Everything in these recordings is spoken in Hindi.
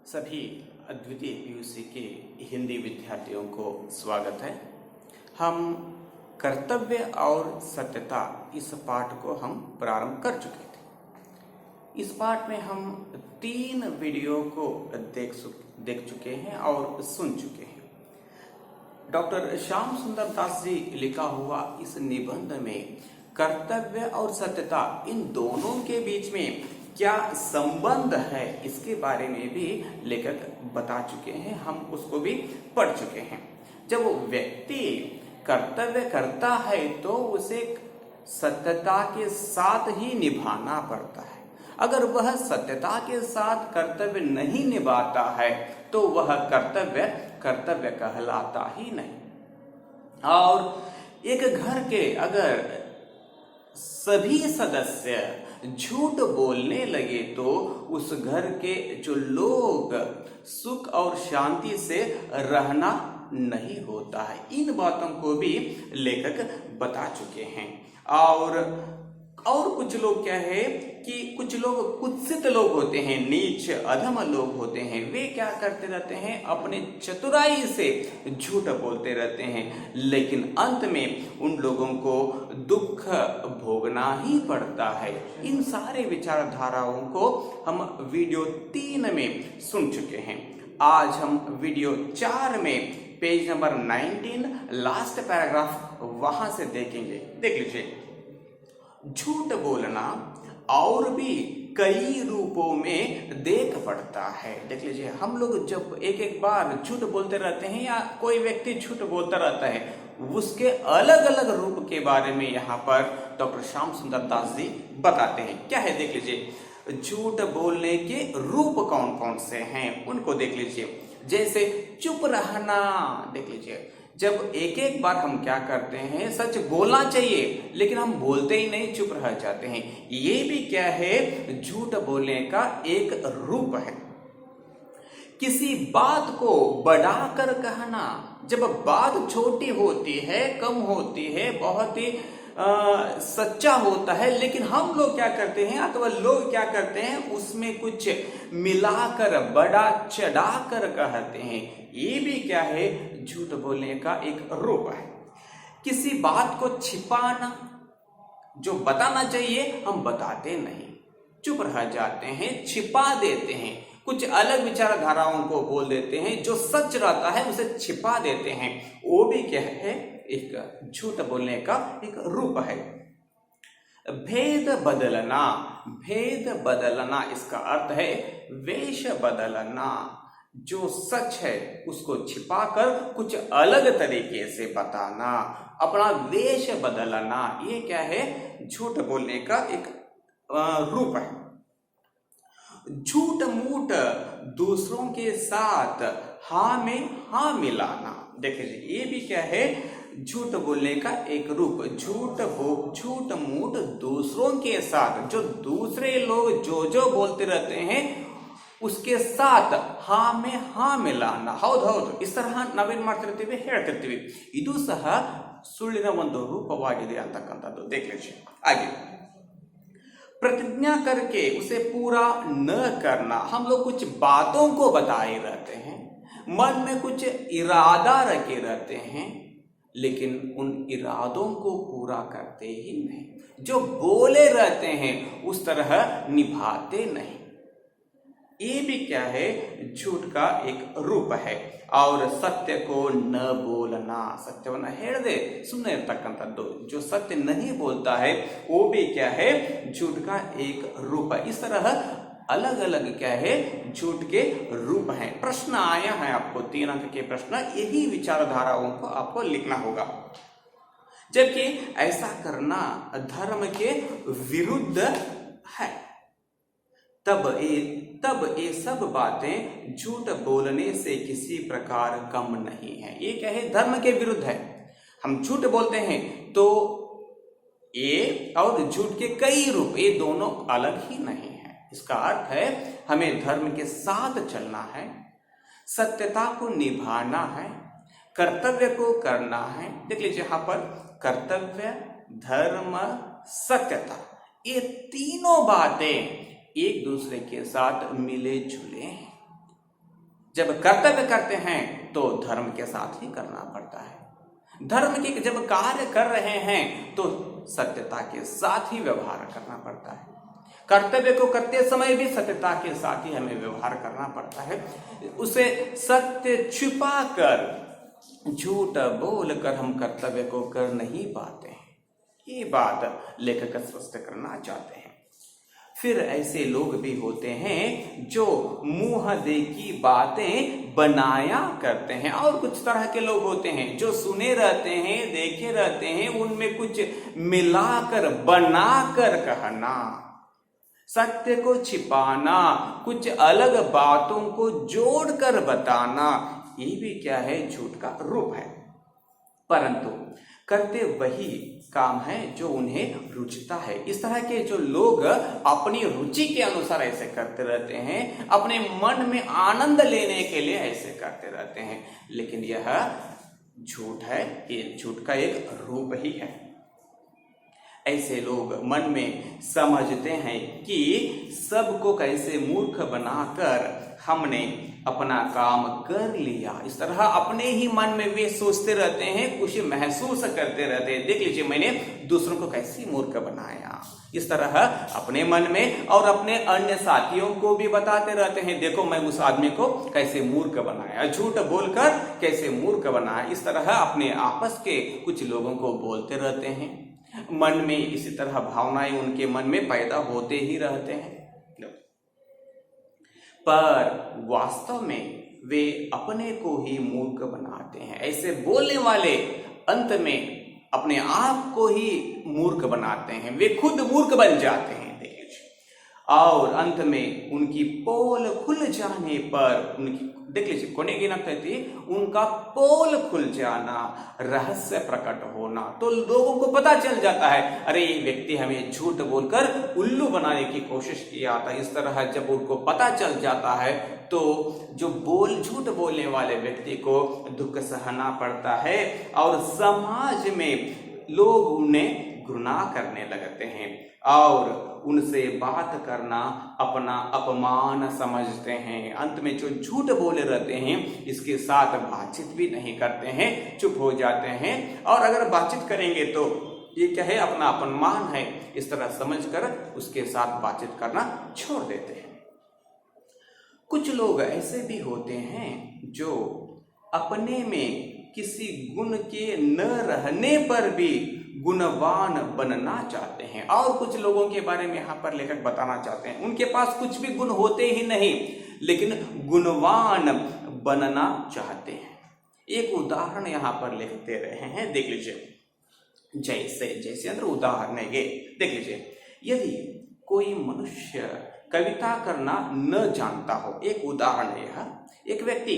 सभी अद्वितीय पीयूसी के हिंदी विद्यार्थियों को स्वागत है। हम कर्तव्य और सत्यता इस पाठ को हम प्रारंभ कर चुके थे। इस पाठ में हम 3 वीडियो को देख चुके हैं और सुन चुके हैं। डॉक्टर श्याम सुंदर दास जी लिखा हुआ इस निबंध में कर्तव्य और सत्यता इन दोनों के बीच में क्या संबंध है इसके बारे में भी लेखक बता चुके हैं, हम उसको भी पढ़ चुके हैं। जब वो व्यक्ति कर्तव्य करता है तो उसे सत्यता के साथ ही निभाना पड़ता है। अगर वह सत्यता के साथ कर्तव्य नहीं निभाता है तो वह कर्तव्य कहलाता ही नहीं। और एक घर के अगर सभी सदस्य झूठ बोलने लगे तो उस घर के जो लोग सुख और शांति से रहना नहीं होता है। इन बातों को भी लेखक बता चुके हैं। और कुछ लोग क्या है कि कुछ लोग कुत्सित लोग होते हैं, नीच अधम लोग होते हैं। वे क्या करते रहते हैं, अपने चतुराई से झूठ बोलते रहते हैं, लेकिन अंत में उन लोगों को दुख भोगना ही पड़ता है। इन सारे विचारधाराओं को हम वीडियो 3 में सुन चुके हैं। आज हम वीडियो 4 में पेज नंबर 19 लास्ट पैराग्राफ वहां से देखेंगे। देख लीजिए, झूठ बोलना और भी कई रूपों में देख पड़ता है। देख लीजिए, हम लोग जब एक बार झूठ बोलते रहते हैं या कोई व्यक्ति झूठ बोलता रहता है, उसके अलग अलग रूप के बारे में यहाँ पर डॉक्टर श्याम सुंदर दास जी बताते हैं। क्या है देख लीजिए, झूठ बोलने के रूप कौन कौन से हैं उनको देख लीजिए। जैसे चुप रहना, देख लीजिए, जब एक बार हम क्या करते हैं, सच बोलना चाहिए लेकिन हम बोलते ही नहीं, चुप रह जाते हैं। ये भी क्या है, झूठ बोलने का एक रूप है। किसी बात को बढ़ाकर कहना, जब बात छोटी होती है, कम होती है, बहुत ही सच्चा होता है, लेकिन हम लोग क्या करते हैं अथवा लोग क्या करते हैं, उसमें कुछ मिलाकर बड़ा चढ़ाकर कहते हैं। ये भी क्या है, झूठ बोलने का एक रूप है। किसी बात को छिपाना, जो बताना चाहिए हम बताते नहीं, चुप रह जाते हैं, छिपा देते हैं, कुछ अलग विचारधाराओं को बोल देते हैं, जो सच रहता है उसे छिपा देते हैं। वो भी क्या है, एक झूठ बोलने का एक रूप है। भेद बदलना इसका अर्थ है वेश बदलना। जो सच है उसको छिपाकर कुछ अलग तरीके से बताना, अपना वेश बदलना, ये क्या है, झूठ बोलने का एक रूप है। झूठ मूठ दूसरों के साथ हाँ में हाँ मिलाना, देखिए ये भी क्या है, झूठ बोलने का एक रूप। झूठ मूठ दूसरों के साथ, जो दूसरे लोग जो बोलते रहते हैं उसके साथ हाँ में हाँ मिलाना। ಹೌದು इस तरह ನಾವೇನ್ ಮಾಡ್ತಿರ್ತೀವಿ, ಹೇಳ್ತಿರ್ತೀವಿ, ಇದು ಸಹ ಸುಳ್ಳಿನ ಒಂದು ರೂಪವಾಗಿದೆ ಅಂತಕ್ಕಂಥದ್ದು। देख लीजिए आगे, प्रतिज्ञा करके उसे पूरा न करना। हम लोग कुछ बातों को बताए रहते हैं, मन में कुछ इरादा रखे रहते हैं, लेकिन उन इरादों को पूरा करते ही नहीं। जो बोले रहते हैं उस तरह निभाते नहीं। ये भी क्या है, झूठ का एक रूप है। और सत्य को न बोलना, सत्यवನ್ನ ಹೇಳದೆ ಸುಮ್ಮನೆ ಇರತಕ್ಕಂಥದ್ದು, जो सत्य नहीं बोलता है वो भी क्या है, झूठ का एक रूप है। इस तरह अलग अलग क्या है, झूठ के रूप हैं। प्रश्न आया है आपको, 3 अंक के प्रश्न, यही विचारधाराओं को आपको लिखना होगा। जबकि ऐसा करना धर्म के विरुद्ध है, तब ये सब बातें झूठ बोलने से किसी प्रकार कम नहीं है। ये क्या है, धर्म के विरुद्ध है। हम झूठ बोलते हैं तो ये और झूठ के कई रूप, ये दोनों अलग ही नहीं है। इसका अर्थ है हमें धर्म के साथ चलना है, सत्यता को निभाना है, कर्तव्य को करना है। देख लीजिए यहाँ पर कर्तव्य, धर्म, सत्यता, ये तीनों बातें एक दूसरे के साथ मिले जुले हैं। जब कर्तव्य करते हैं तो धर्म के साथ ही करना पड़ता है। धर्म के जब कार्य कर रहे हैं तो सत्यता के साथ ही व्यवहार करना पड़ता है। कर्तव्य को करते समय भी सत्यता के साथ ही हमें व्यवहार करना पड़ता है। उसे सत्य छुपा कर, झूठ बोल कर हम कर्तव्य को कर नहीं पाते हैं। ये बात लेखक स्पष्ट करना चाहते हैं। फिर ऐसे लोग भी होते हैं जो मुंह देखी बातें बनाया करते हैं, और कुछ तरह के लोग होते हैं जो सुने रहते हैं, देखे रहते हैं, उनमें कुछ मिलाकर बनाकर कहना, सत्य को छिपाना, कुछ अलग बातों को जोड़कर बताना, ये भी क्या है, झूठ का रूप है। परंतु करते वही काम है जो उन्हें रुचता है। इस तरह के जो लोग अपनी रुचि के अनुसार ऐसे करते रहते हैं, अपने मन में आनंद लेने के लिए ऐसे करते रहते हैं, लेकिन यह झूठ है, ये झूठ का एक रूप ही है। ऐसे लोग मन में समझते हैं कि सबको कैसे मूर्ख बनाकर हमने अपना काम कर लिया। इस तरह अपने ही मन में वे सोचते रहते हैं, कुछ महसूस करते रहते हैं, देख लीजिए मैंने दूसरों को कैसे मूर्ख बनाया। इस तरह अपने मन में और अपने अन्य साथियों को भी बताते रहते हैं, देखो मैं उस आदमी को कैसे मूर्ख बनाया, झूठ बोलकर कैसे मूर्ख बनाया। इस तरह अपने आपस के कुछ लोगों को बोलते रहते हैं। मन में इसी तरह भावनाएं उनके मन में पैदा होते ही रहते हैं, पर वास्तव में वे अपने को ही मूर्ख बनाते हैं। ऐसे बोलने वाले अंत में अपने आप को ही मूर्ख बनाते हैं, वे खुद मूर्ख बन जाते हैं। और अंत में उनकी पोल खुल जाने पर, उनकी देख लीजिए कोने की नक्ति, उनका पोल खुल जाना, रहस्य प्रकट होना, तो लोगों को पता चल जाता है, अरे ये व्यक्ति हमें झूठ बोलकर उल्लू बनाने की कोशिश किया था। इस तरह जब उनको पता चल जाता है तो जो झूठ बोलने वाले व्यक्ति को दुख सहना पड़ता है, और समाज में लोग उन्हें घृणा करने लगते हैं और उनसे बात करना अपना अपमान समझते हैं। अंत में जो झूठ बोले रहते हैं इसके साथ बातचीत भी नहीं करते हैं, चुप हो जाते हैं, और अगर बातचीत करेंगे तो ये क्या है, अपना अपमान है, इस तरह समझकर उसके साथ बातचीत करना छोड़ देते हैं। कुछ लोग ऐसे भी होते हैं जो अपने में किसी गुण के न रहने पर भी गुणवान बनना चाहते हैं, और कुछ लोगों के बारे में यहाँ पर लेखक बताना चाहते हैं, उनके पास कुछ भी गुण होते ही नहीं लेकिन गुणवान बनना चाहते हैं। एक उदाहरण यहाँ पर लिख दे रहे हैं, देख लीजिए। जैसे अंदर उदाहरण है ये, देख लीजिए। यदि कोई मनुष्य कविता करना न जानता हो, एक उदाहरण है यह,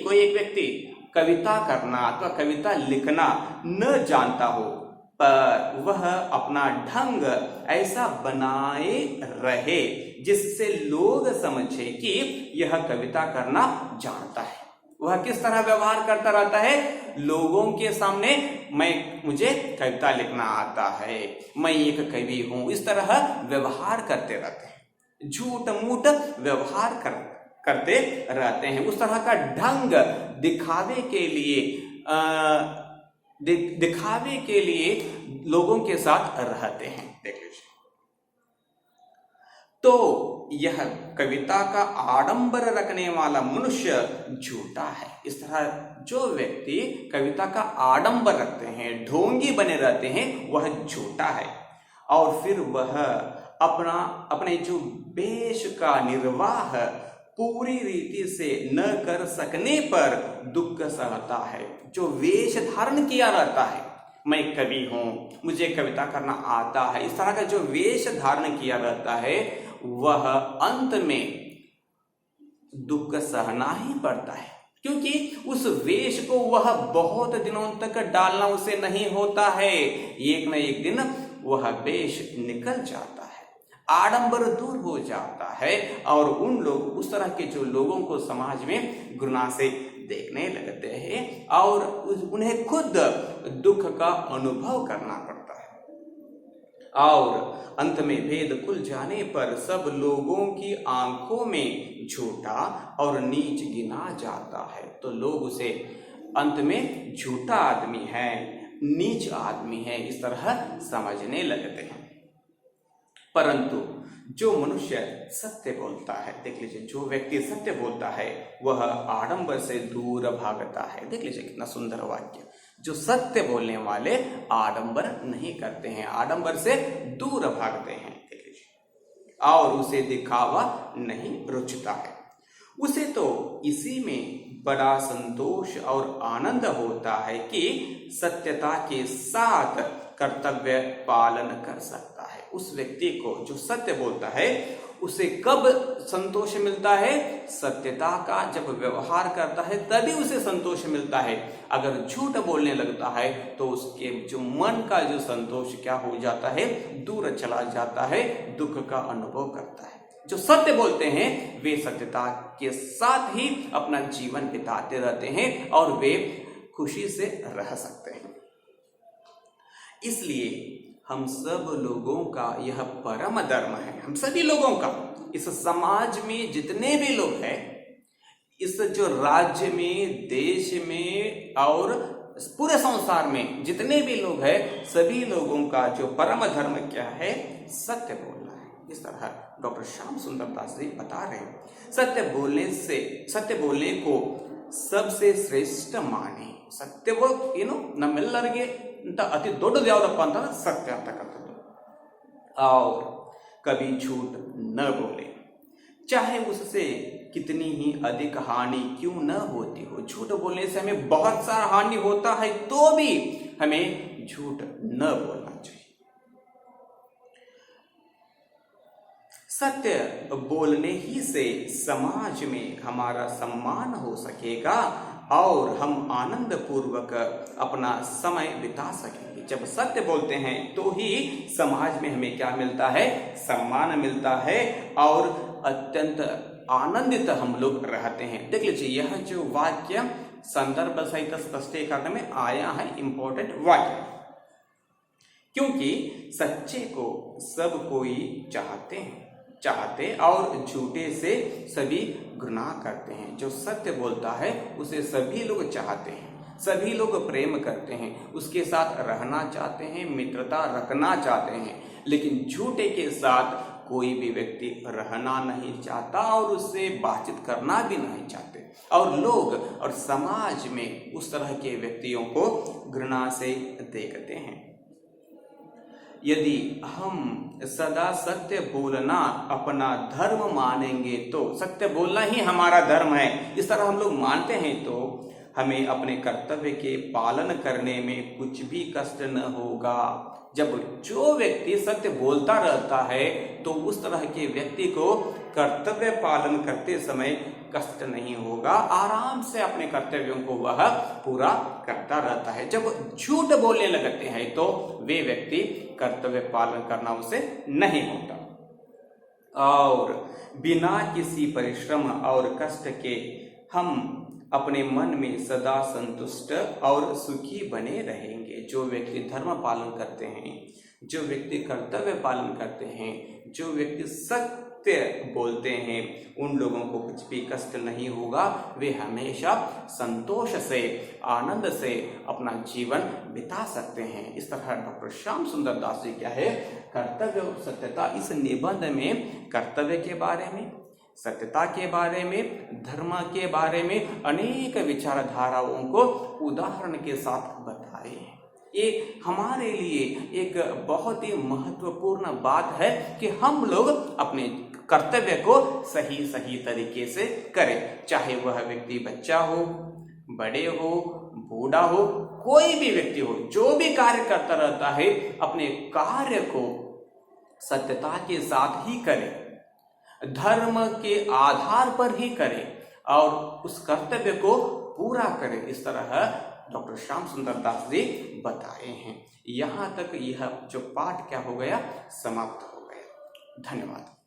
कोई एक व्यक्ति कविता करना अथवा कविता लिखना न जानता हो, पर वह अपना ढंग ऐसा बनाए रहे जिससे लोग समझे कि यह कविता करना जानता है। वह किस तरह व्यवहार करता रहता है, लोगों के सामने मुझे कविता लिखना आता है, मैं एक कवि हूं, इस तरह व्यवहार करते रहते हैं, झूठ मूठ व्यवहार करते रहते हैं। उस तरह का ढंग दिखावे के लिए लोगों के साथ रहते हैं, देख लीजिए। तो यह कविता का आडंबर रखने वाला मनुष्य झूठा है। इस तरह जो व्यक्ति कविता का आडंबर रखते हैं, ढोंगी बने रहते हैं, वह झूठा है। और फिर वह अपने जो वेश का निर्वाह पूरी रीति से न कर सकने पर दुख सहता है। जो वेश धारण किया रहता है, मैं कवि हूं, मुझे कविता करना आता है, इस तरह का जो वेश धारण किया रहता है, वह अंत में दुख सहना ही पड़ता है, क्योंकि उस वेश को वह बहुत दिनों तक डालना उसे नहीं होता है। एक न एक दिन वह वेश निकल जाता है, आडंबर दूर हो जाता है, और उस तरह के जो लोगों को समाज में घृणा से देखने लगते हैं और उन्हें खुद दुख का अनुभव करना पड़ता है। और अंत में भेद खुल जाने पर सब लोगों की आंखों में झूठा और नीच गिना जाता है। तो लोग उसे अंत में झूठा आदमी है, नीच आदमी है, इस तरह समझने लगते हैं। परंतु जो मनुष्य सत्य बोलता है, देख लीजिए, जो व्यक्ति सत्य बोलता है वह आडंबर से दूर भागता है। देख लीजिए कितना सुंदर वाक्य। जो सत्य बोलने वाले आडंबर नहीं करते हैं, आडंबर से दूर भागते हैं। देख लीजिए, और उसे दिखावा नहीं रुचता है। उसे तो इसी में बड़ा संतोष और आनंद होता है कि सत्यता के साथ कर्तव्य पालन कर सकता है। उस व्यक्ति को जो सत्य बोलता है उसे कब संतोष मिलता है? सत्यता का जब व्यवहार करता है तभी उसे संतोष मिलता है। अगर झूठ बोलने लगता है तो उसके जो मन का जो संतोष क्या हो जाता है, दूर चला जाता है, दुख का अनुभव करता है। जो सत्य बोलते हैं वे सत्यता के साथ ही अपना जीवन बिताते रहते हैं और वे खुशी से रह सकते हैं। इसलिए हम सब लोगों का यह परम धर्म है, हम सभी लोगों का, इस समाज में जितने भी लोग हैं, इस जो राज्य में, देश में और पूरे संसार में जितने भी लोग हैं, सभी लोगों का जो परम धर्म क्या है? सत्य बोलना है। इस तरह डॉक्टर श्याम सुंदर दास जी बता रहे हैं। सत्य बोलने को सबसे श्रेष्ठ माने। सत्य नಮ್ಮೆಲ್ಲರಿಗೆ अति ದೊಡ್ಡದು ಯಾವುದಪ್ಪ ಅಂತಂದ್ರೆ सत्य ಅಂತಕ್ಕಂಥದ್ದು। और कभी झूठ न बोले, चाहे उससे कितनी ही अधिक हानि क्यों न होती हो। झूठ बोलने से हमें बहुत सारा हानि होता है तो भी हमें झूठ न बोलना चाहिए। सत्य बोलने ही से समाज में हमारा सम्मान हो सकेगा और हम आनंद पूर्वक अपना समय बिता सकेंगे। जब सत्य बोलते हैं तो ही समाज में हमें क्या मिलता है? सम्मान मिलता है और अत्यंत आनंदित हम लोग रहते हैं। देख लीजिए, यह जो वाक्य संदर्भ सहित स्पष्टीकरण में आया है, इंपॉर्टेंट वाक्य, क्योंकि सच्चे को सब कोई चाहते और झूठे से सभी घृणा करते हैं। जो सत्य बोलता है उसे सभी लोग चाहते हैं, सभी लोग प्रेम करते हैं, उसके साथ रहना चाहते हैं, मित्रता रखना चाहते हैं। लेकिन झूठे के साथ कोई भी व्यक्ति रहना नहीं चाहता और उससे बातचीत करना भी नहीं चाहते। और लोग और समाज में उस तरह के व्यक्तियों को घृणा से देखते हैं। यदि हम सदा सत्य बोलना अपना धर्म मानेंगे, तो सत्य बोलना ही हमारा धर्म है, इस तरह हम लोग मानते हैं, तो हमें अपने कर्तव्य के पालन करने में कुछ भी कष्ट न होगा। जब जो व्यक्ति सत्य बोलता रहता है तो उस तरह के व्यक्ति को कर्तव्य पालन करते समय कष्ट नहीं होगा, आराम से अपने कर्तव्यों को वह पूरा करता रहता है। जब झूठ बोलने लगते हैं तो वे व्यक्ति कर्तव्य पालन करना उसे नहीं होता और बिना किसी परिश्रम और कष्ट के हम अपने मन में सदा संतुष्ट और सुखी बने रहेंगे। जो व्यक्ति धर्म पालन करते हैं, जो व्यक्ति कर्तव्य पालन करते हैं, जो व्यक्ति सत्य बोलते हैं, उन लोगों को कुछ भी कष्ट नहीं होगा। वे हमेशा संतोष से, आनंद से अपना जीवन बिता सकते हैं। इस तरह डॉक्टर श्याम सुंदर दास जी क्या है, कर्तव्य और सत्यता, इस निबंध में कर्तव्य के बारे में, सत्यता के बारे में, धर्म के बारे में अनेक विचारधाराओं को उदाहरण के साथ बताए हैं। ये हमारे लिए एक बहुत ही महत्वपूर्ण बात है कि हम लोग अपने कर्तव्य को सही तरीके से करें। चाहे वह व्यक्ति बच्चा हो, बड़े हो, बूढ़ा हो, कोई भी व्यक्ति हो, जो भी कार्य करता रहता है अपने कार्य को सत्यता के साथ ही करें, धर्म के आधार पर ही करें और उस कर्तव्य को पूरा करें। इस तरह डॉक्टर श्याम सुंदर दास जी बताए हैं। यहाँ तक यह जो पाठ क्या हो गया, समाप्त हो गया। धन्यवाद।